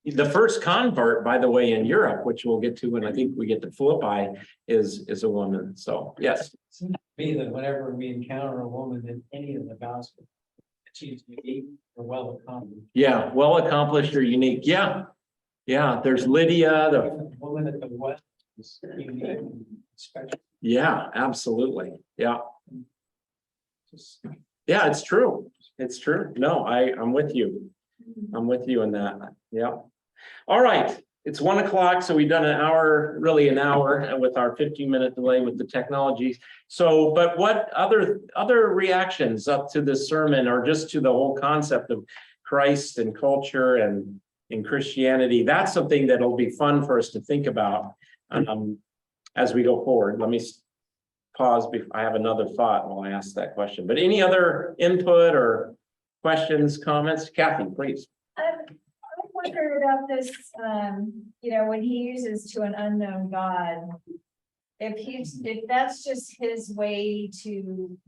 the first convert, by the way, in Europe, which we'll get to when I think we get to Philippi, is a woman. So yes. It seems to me that whenever we encounter a woman in any of the gospel, she's unique or well accomplished. Yeah, well accomplished or unique. Yeah. Yeah, there's Lydia, the woman at the West is unique and special. Yeah, absolutely. Yeah. Yeah, it's true. It's true. No, I'm with you. I'm with you in that. Yeah. All right. It's 1 o'clock. So we've done really an hour with our 15-minute delay with the technologies. So, but what other reactions up to this sermon or just to the whole concept of Christ and culture and in Christianity? That's something that'll be fun for us to think about as we go forward. Let me pause. I have another thought while I ask that question. But any other input or questions, comments? Kathy, please. I wondered about this, when he uses to an unknown God, if that's just his way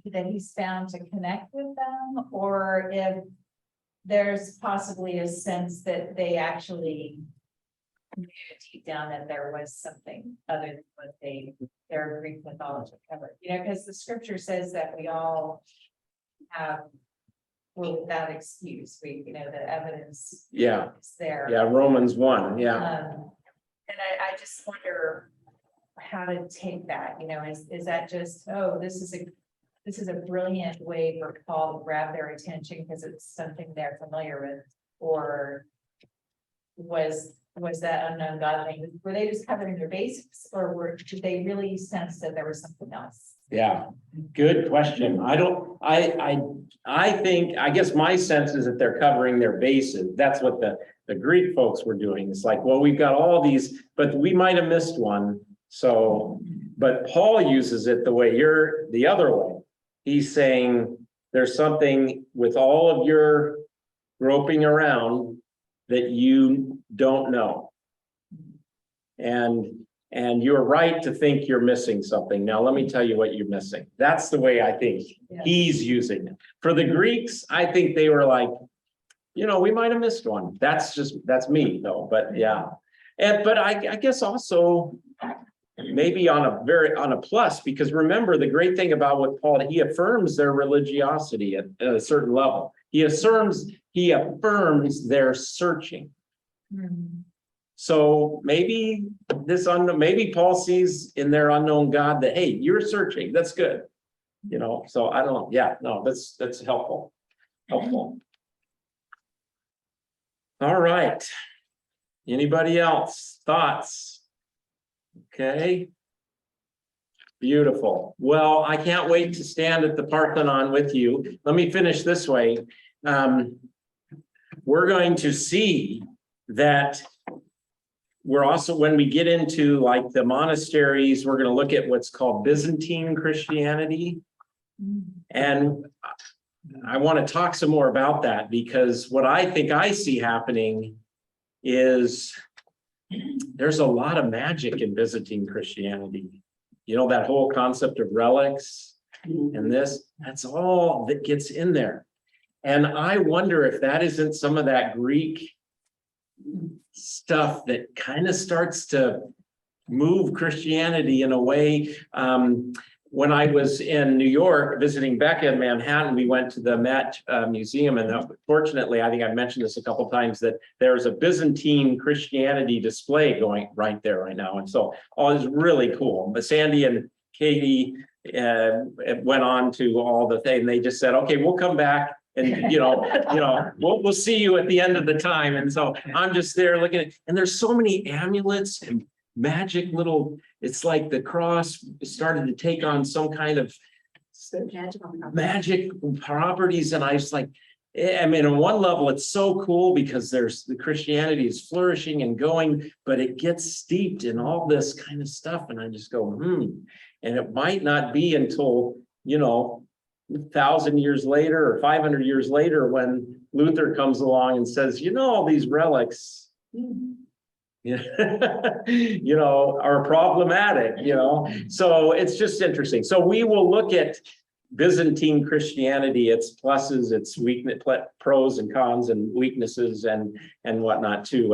that he's found to connect with them, or if there's possibly a sense that they actually knew deep down that there was something other than what their Greek mythology covered, because the scripture says that we all have, without excuse, the evidence is there. Yeah, Romans 1, yeah. And I just wonder how to take that, is that just, this is a brilliant way for Paul to grab their attention because it's something they're familiar with, or was that unknown God thing? Were they just covering their basics, or did they really sense that there was something else? Yeah, good question. I guess my sense is that they're covering their bases. That's what the Greek folks were doing. It's like, well, we've got all these, but we might have missed one. So, but Paul uses it the other way. He's saying, there's something with all of your groping around that you don't know. And you're right to think you're missing something. Now, let me tell you what you're missing. That's the way I think he's using it. For the Greeks, I think they were like, we might have missed one. That's me though, but yeah. But I guess also maybe on a plus, because remember the great thing about what Paul, he affirms their religiosity at a certain level. He affirms their searching. So maybe maybe Paul sees in their unknown God that, hey, you're searching. That's good. So I don't know. Yeah, no, that's helpful. Helpful. All right. Anybody else? Thoughts? Okay. Beautiful. Well, I can't wait to stand at the Parthenon with you. Let me finish this way. We're going to see that we're also, when we get into like the monasteries, we're going to look at what's called Byzantine Christianity. And I want to talk some more about that, because what I think I see happening is there's a lot of magic in Byzantine Christianity. That whole concept of relics and that's all that gets in there. And I wonder if that isn't some of that Greek stuff that kind of starts to move Christianity in a way. When I was in New York visiting Becca in Manhattan, we went to the Met Museum, and fortunately, I think I've mentioned this a couple of times, that there's a Byzantine Christianity display going right there right now, and so all is really cool. But Sandy and Katie went on to all the thing. They just said, "Okay, we'll come back." And we'll see you at the end of the time. And so I'm just there looking at, and there's so many amulets and magic little, it's like the cross started to take on some kind of magic properties. And I was like, on one level, it's so cool because the Christianity is flourishing and going, but it gets steeped in all this kind of stuff. And I just go, and it might not be until, 1,000 years later or 500 years later when Luther comes along and says, all these relics, are problematic, so it's just interesting. So we will look at Byzantine Christianity, its pluses, its pros and cons and weaknesses and whatnot too,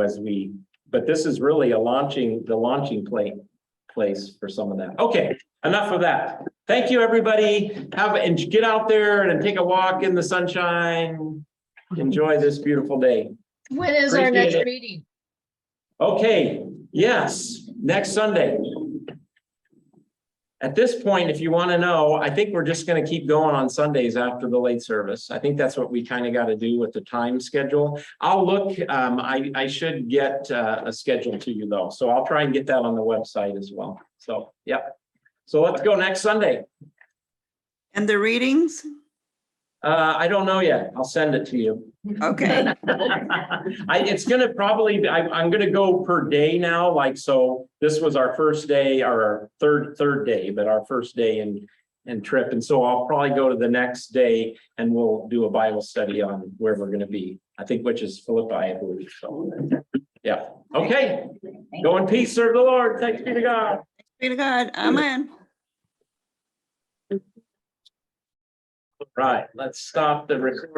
but this is really the launching place for some of that. Okay, enough of that. Thank you, everybody. And get out there and take a walk in the sunshine. Enjoy this beautiful day. When is our next meeting? Okay, yes, next Sunday. At this point, if you want to know, I think we're just going to keep going on Sundays after the late service. I think that's what we kind of got to do with the time schedule. I'll look, I should get a schedule to you though. So I'll try and get that on the website as well. So, yeah. So let's go next Sunday. And the readings? I don't know yet. I'll send it to you. Okay. It's gonna probably be, I'm gonna go per day now. Like, so this was our first day, or our third day, but our first day and trip. And so I'll probably go to the next day and we'll do a Bible study on where we're gonna be. I think, which is Philippi, I believe. So yeah. Okay. Go in peace, serve the Lord. Thanks be to God. Thanks be to God. Amen. Right. Let's stop the recording.